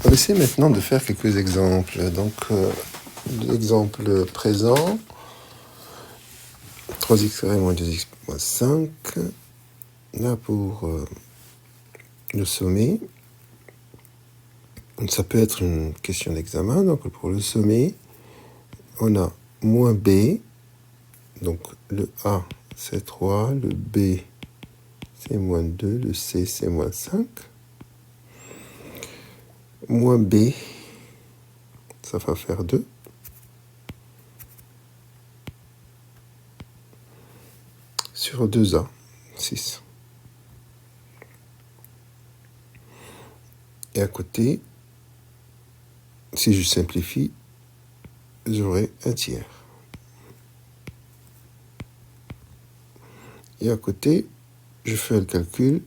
On va essayer maintenant de faire quelques exemples. Donc, l'exemple présent, 3x carré moins 2x moins 5. Là, pour le sommet, ça peut être une question d'examen. Donc, pour le sommet, on a moins b. Donc, le a, c'est 3. Le b, c'est moins 2. Le c, c'est moins 5. Moins b, ça va faire 2. Sur 2a, 6. Et à côté, si je simplifie, j'aurai un tiers. Et à côté, je fais le calcul,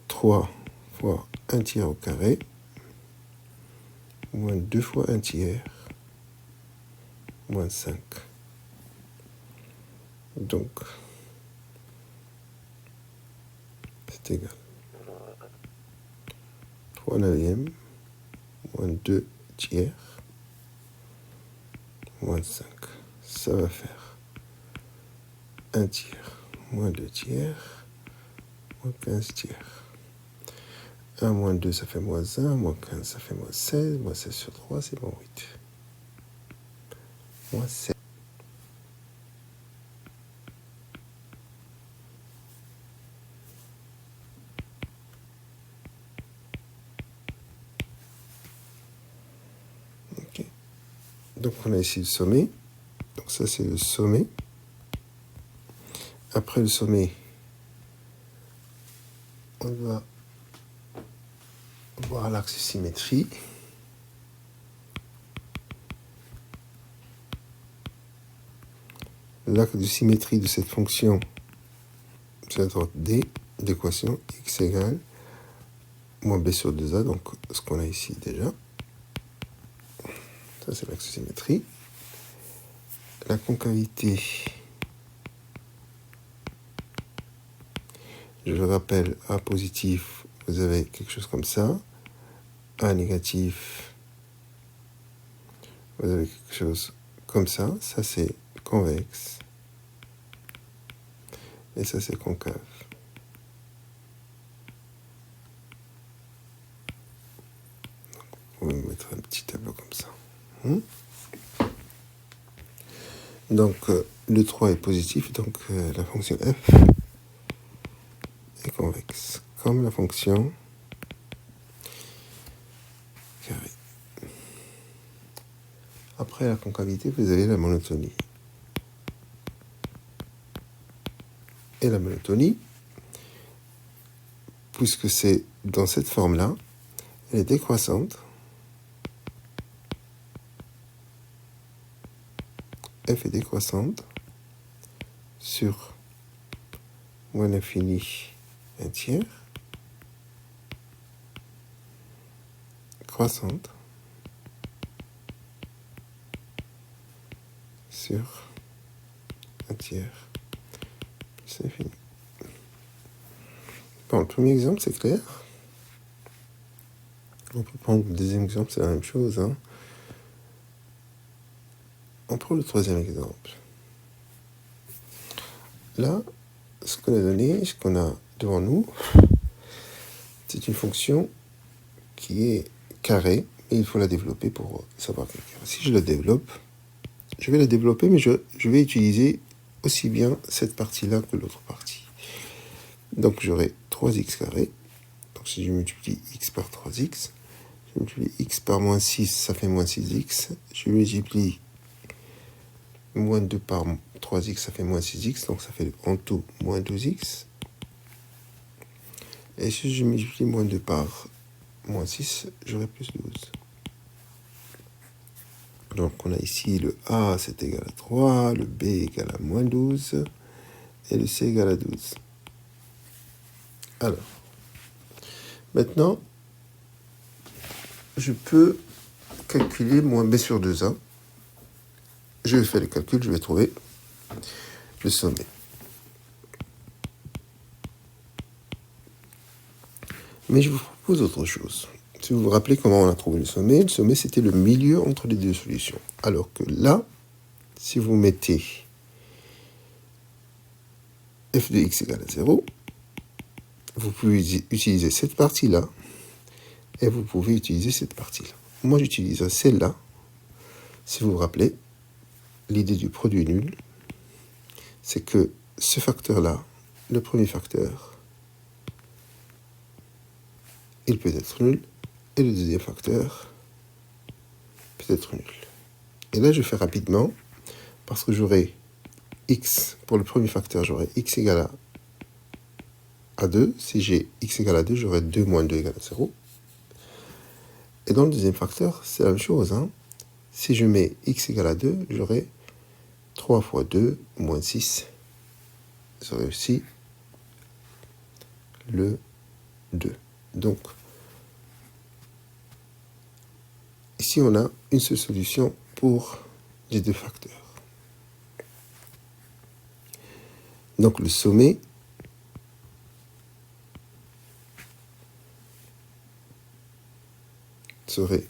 3 fois 1 tiers au carré, moins 2 fois 1 tiers, moins 5. Donc, c'est égal. 3 neuvièmes, moins 2 tiers, moins 5. Ça va faire 1 tiers, moins 2 tiers, moins 15 tiers. 1 moins 2, ça fait moins 1, moins 15, ça fait moins 16, moins 16 sur 3, c'est moins 8. Moins 7. Ok. Donc on a ici le sommet. Donc ça c'est le sommet. Après le sommet, on va voir l'axe de symétrie. L'axe de symétrie de cette fonction, c'est la droite D, d'équation x égale moins b sur 2a, donc ce qu'on a ici déjà. Ça c'est l'axe de symétrie. La concavité, je le rappelle, A positif, vous avez quelque chose comme ça. A négatif, vous avez quelque chose comme ça. Ça c'est convexe. Et ça c'est concave. On va mettre un petit tableau comme ça. Donc le 3 est positif, donc la fonction f est convexe, comme la fonction carré. Après la concavité, vous avez la monotonie. Et la monotonie, puisque c'est dans cette forme-là, elle est décroissante. F est décroissante sur moins l'infini 1 tiers, croissante sur 1 tiers plus l'infini. Bon, le premier exemple, c'est clair. On peut prendre le deuxième exemple, c'est la même chose. On prend le troisième exemple. Là, ce qu'on a donné, ce qu'on a devant nous, c'est une fonction qui est carrée, et il faut la développer pour savoir quelle carré. Si je la développe, je vais la développer, mais je vais utiliser aussi bien cette partie-là que l'autre partie. Donc j'aurai 3x carré. Donc si je multiplie x par 3x, je multiplie x par moins 6, ça fait moins 6x. Je multiplie moins 2 par 3x, ça fait moins 6x, donc ça fait en tout moins 12x. Et si je multiplie moins 2 par moins 6, j'aurai plus 12. Donc on a ici le A, c'est égal à 3, le B égal à moins 12, et le C égal à 12. Alors, maintenant, je peux calculer moins B sur 2A. Je vais faire le calcul, je vais trouver le sommet. Mais je vous propose autre chose. Si vous vous rappelez comment on a trouvé le sommet c'était le milieu entre les deux solutions. Alors que là, si vous mettez f de x égale à 0, vous pouvez utiliser cette partie-là et vous pouvez utiliser cette partie-là. Moi, j'utiliserai celle-là. Si vous vous rappelez, l'idée du produit nul, c'est que ce facteur-là, le premier facteur, il peut être nul, et le deuxième facteur peut être nul. Et là, je fais rapidement, parce que j'aurai x, pour le premier facteur, j'aurai x égale à 2. Si j'ai x égale à 2, j'aurai 2 moins 2 égale à 0. Et dans le deuxième facteur, c'est la même chose. Si je mets x égale à 2, j'aurai 3 fois 2 moins 6. J'aurai aussi le 2. Donc, ici, on a une seule solution pour les deux facteurs. Donc, le sommet serait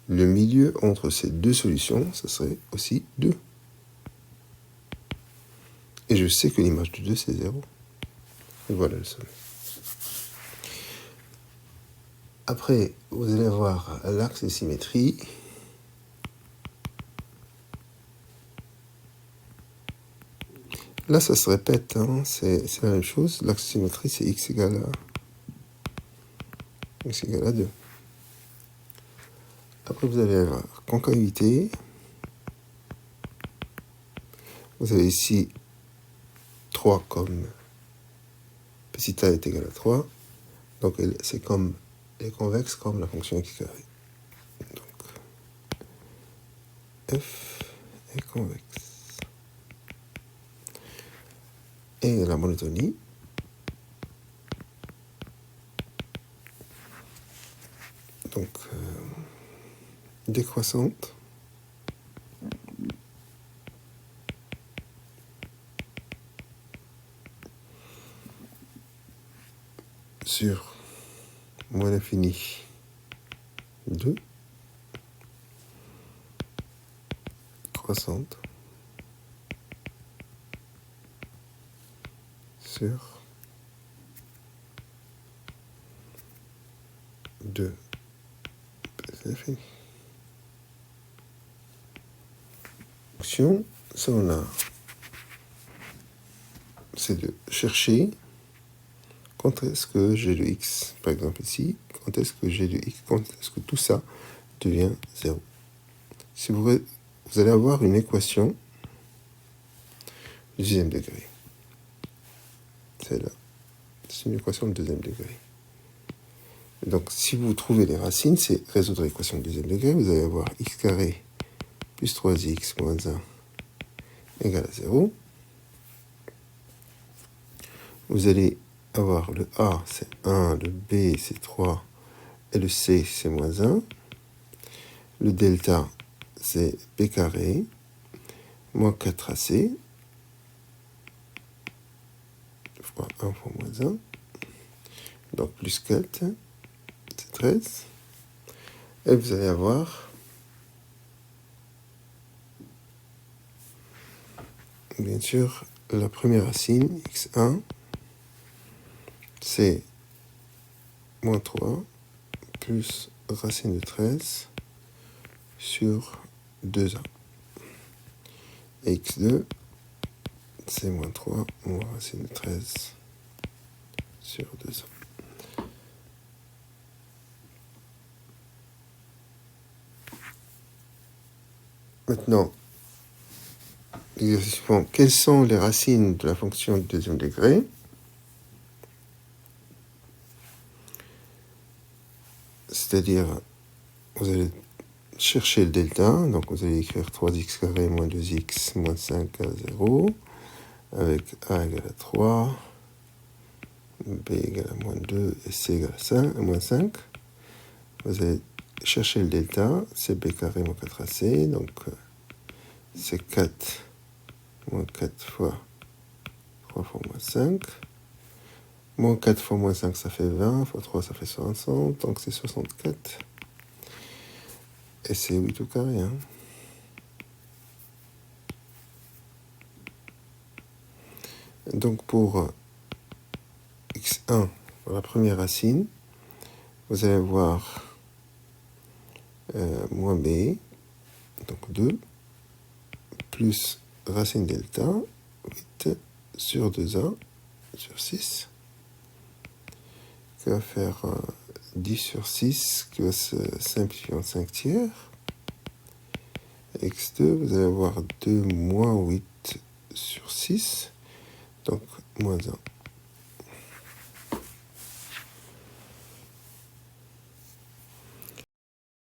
le milieu entre ces deux solutions, ça serait aussi 2. Et je sais que l'image de 2, c'est 0. Et voilà le sommet. Après, vous allez avoir l'axe de symétrie. Là, ça se répète, c'est la même chose. L'axe de symétrie, c'est x égale à 2. Après, vous allez avoir concavité. Vous avez ici 3 comme petit a est égal à 3. Donc, c'est comme est convexe comme la fonction x carré. Donc, f est convexe. Et la monotonie, donc décroissante sur moins l'infini 2 croissante sur 2 plus l'infini. Fonction, ça on a, c'est de chercher quand est-ce que j'ai le x, par exemple ici, quand est-ce que j'ai le x, quand est-ce que tout ça devient 0. Si vous allez avoir une équation du deuxième degré. Celle-là. C'est une équation de deuxième degré. Donc, si vous trouvez les racines, c'est résoudre l'équation de deuxième degré. Vous allez avoir x carré plus 3x moins 1 égale à 0. Vous allez avoir le a, c'est 1, le b, c'est 3, et le c, c'est moins 1. Le delta, c'est b carré, moins 4ac, fois 1 fois moins 1. Donc, plus 4, c'est 13. Et vous allez avoir bien sûr la première racine, x1, c'est moins 3 plus racine de 13 sur 2a. Et x2, c'est moins 3 moins racine de 13 sur 2a. Maintenant, l'exercice suivant, quelles sont les racines de la fonction du deuxième degré? C'est-à-dire, vous allez chercher le delta, donc vous allez écrire 3x carré moins 2x moins 5 à 0, avec a égale à 3, b égale à moins 2 et c égale à moins 5. Vous allez chercher le delta, c'est b carré moins 4ac, donc c'est 4 moins 4 fois 3 fois moins 5. Moins 4 fois moins 5, ça fait 20, fois 3, ça fait 60, donc c'est 64. Et c'est 8 au carré. Hein. Donc pour x1, pour la première racine, vous allez avoir moins b, donc 2, plus racine delta, 8 sur 2a, sur 6, qui va faire 10 sur 6, qui va se simplifier en 5 tiers. x2, vous allez avoir 2 moins 8 sur 6, donc moins 1.